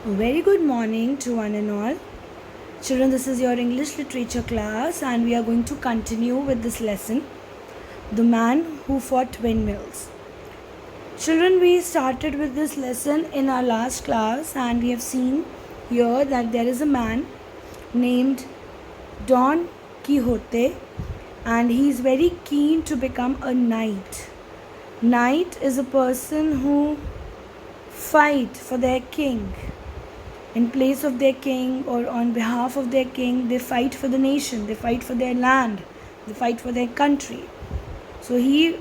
A very good morning to one and all. Children, this is your English literature class, and we are going to continue with this lesson, The Man Who Fought Windmills. Children, we started with this lesson in our last class, and we have seen here that there is a man named Don Quixote, and he is very keen to become a knight. Knight is a person who fight for their king. In place of their king or on behalf of their king, they fight for the nation, they fight for their land, they fight for their country. So he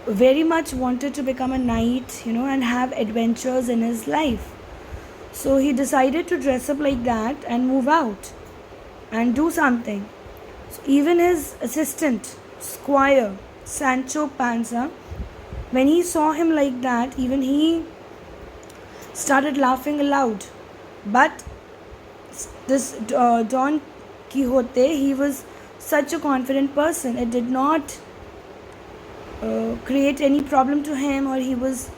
very much wanted to become a knight, and have adventures in his life. So he decided to dress up like that and move out and do something. So even his assistant, squire Sancho Panza, when he saw him like that, even he started laughing aloud. But this Don Quixote, he was such a confident person. It did not create any problem to him, or he was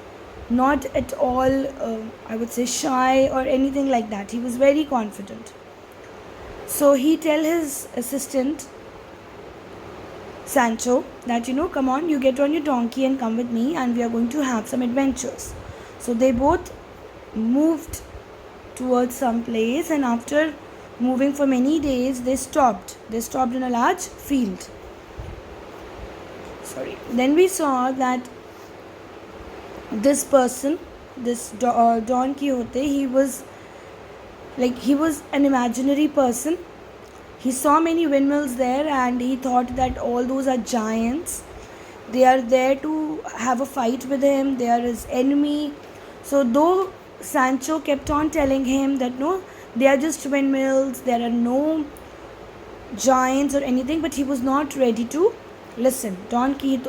not at all, I would say, shy or anything like that. He was very confident. So he tell his assistant Sancho that, come on, you get on your donkey and come with me, and we are going to have some adventures. So they both moved towards some place, and after moving for many days, they stopped in a large field. Then we saw that this person, this Don Quixote, he was an imaginary person. He saw many windmills there, and he thought that all those are giants. They are there to have a fight with him. They are his enemy. So though Sancho kept on telling him that no, they are just windmills, there are no giants or anything, but he was not ready to listen. Don Quixote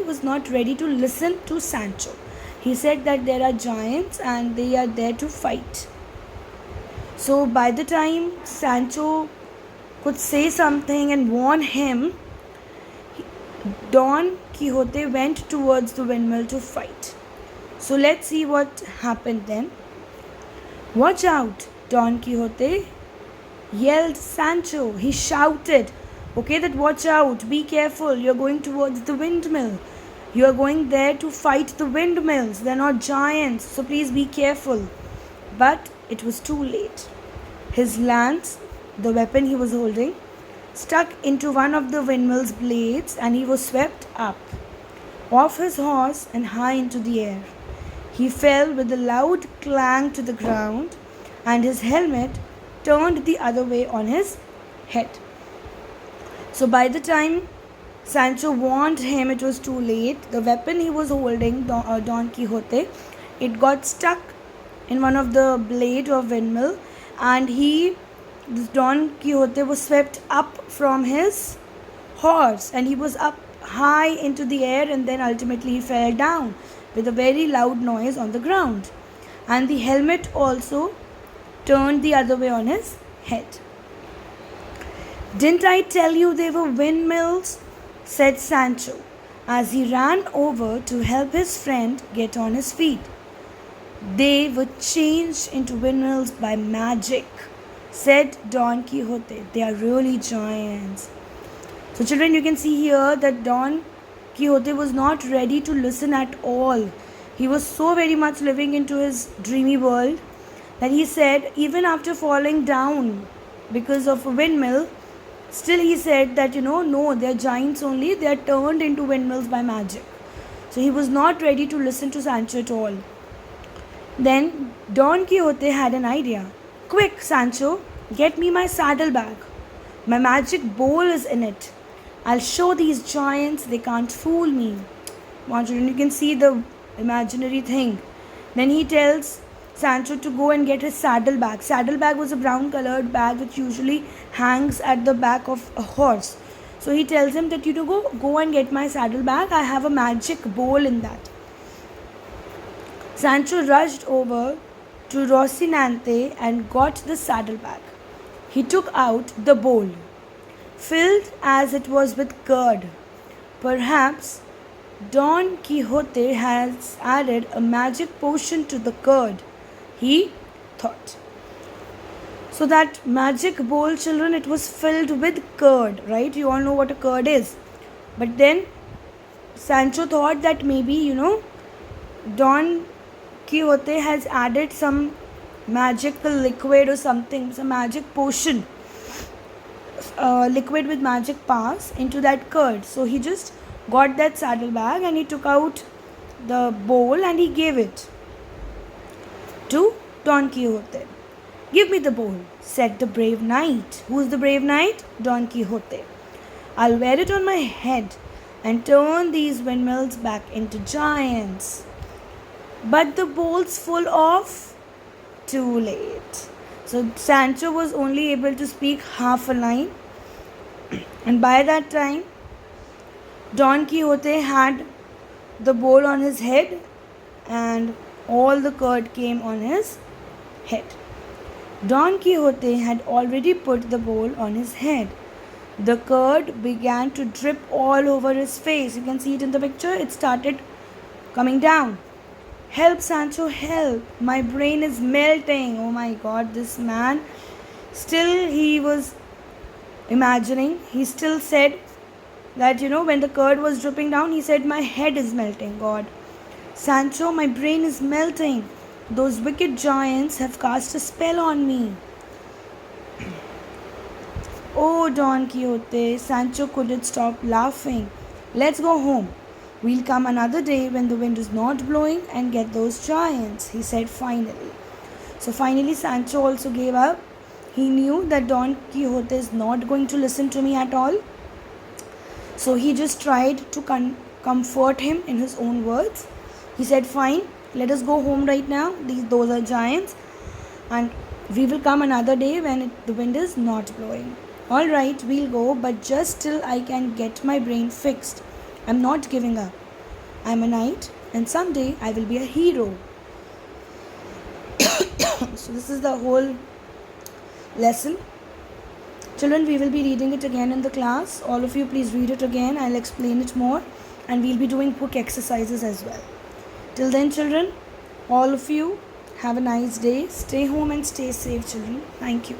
was not ready to listen to Sancho. He said that there are giants and they are there to fight. So by the time Sancho could say something and warn him, Don Quixote went towards the windmill to fight. So let's see what happened then. Watch out, Don Quixote, yelled Sancho. He shouted, okay, that watch out, be careful, you're going towards the windmill. You are going there to fight the windmills. They're not giants, so please be careful. But it was too late. His lance, the weapon he was holding, stuck into one of the windmill's blades, and he was swept up off his horse and high into the air. He fell with a loud clang to the ground, and his helmet turned the other way on his head. So by the time Sancho warned him, it was too late. The weapon he was holding, Don Quixote, it got stuck in one of the blade of windmill, and Don Quixote was swept up from his horse, and he was up high into the air, and then ultimately he fell down with a very loud noise on the ground, and the helmet also turned the other way on his head. Didn't I tell you they were windmills? Said Sancho, as he ran over to help his friend get on his feet. They were changed into windmills by magic, said Don Quixote. They are really giants. So children, you can see here that Don Quixote was not ready to listen at all. He was so very much living into his dreamy world that he said, even after falling down because of a windmill, still he said that, no, they are giants only. They are turned into windmills by magic. So he was not ready to listen to Sancho at all. Then Don Quixote had an idea. Quick, Sancho, get me my saddlebag. My magic bowl is in it. I'll show these giants they can't fool me. You can see the imaginary thing. Then he tells Sancho to go and get his saddlebag. Saddlebag was a brown colored bag which usually hangs at the back of a horse. So he tells him that go and get my saddlebag. I have a magic bowl in that. Sancho rushed over to Rocinante and got the saddlebag. He took out the bowl, filled as it was with curd. Perhaps Don Quixote has added a magic potion to the curd, he thought. So that magic bowl, children, it was filled with curd, right? You all know what a curd is. But then Sancho thought that maybe, Don Quixote has added some magical liquid or something, some magic potion, liquid with magic powers into that curd. So he just got that saddlebag and he took out the bowl and he gave it to Don Quixote. Give me the bowl, said the brave knight. Who's the brave knight? Don Quixote. I'll wear it on my head and turn these windmills back into giants. But the bowl's full of... Too late. So Sancho was only able to speak half a line, and by that time Don Quixote had the bowl on his head and all the curd came on his head. Don Quixote had already put the bowl on his head. The curd began to drip all over his face. You can see it in the picture. It started coming down. Help, Sancho, help. My brain is melting. Oh my God, this man. Still, he was imagining. He still said that, when the curd was dripping down, he said, my head is melting, God. Sancho, my brain is melting. Those wicked giants have cast a spell on me. Oh, Don Quixote, Sancho couldn't stop laughing. Let's go home. We'll come another day when the wind is not blowing and get those giants, he said finally. So finally Sancho also gave up. He knew that Don Quixote is not going to listen to me at all. So he just tried to comfort him in his own words. He said, fine, let us go home right now. Those are giants. And we will come another day when the wind is not blowing. Alright, we'll go, but just till I can get my brain fixed. I'm not giving up. I'm a knight and someday I will be a hero. So this is the whole lesson. Children, we will be reading it again in the class. All of you please read it again. I'll explain it more and we'll be doing book exercises as well. Till then, children, all of you have a nice day. Stay home and stay safe, children. Thank you.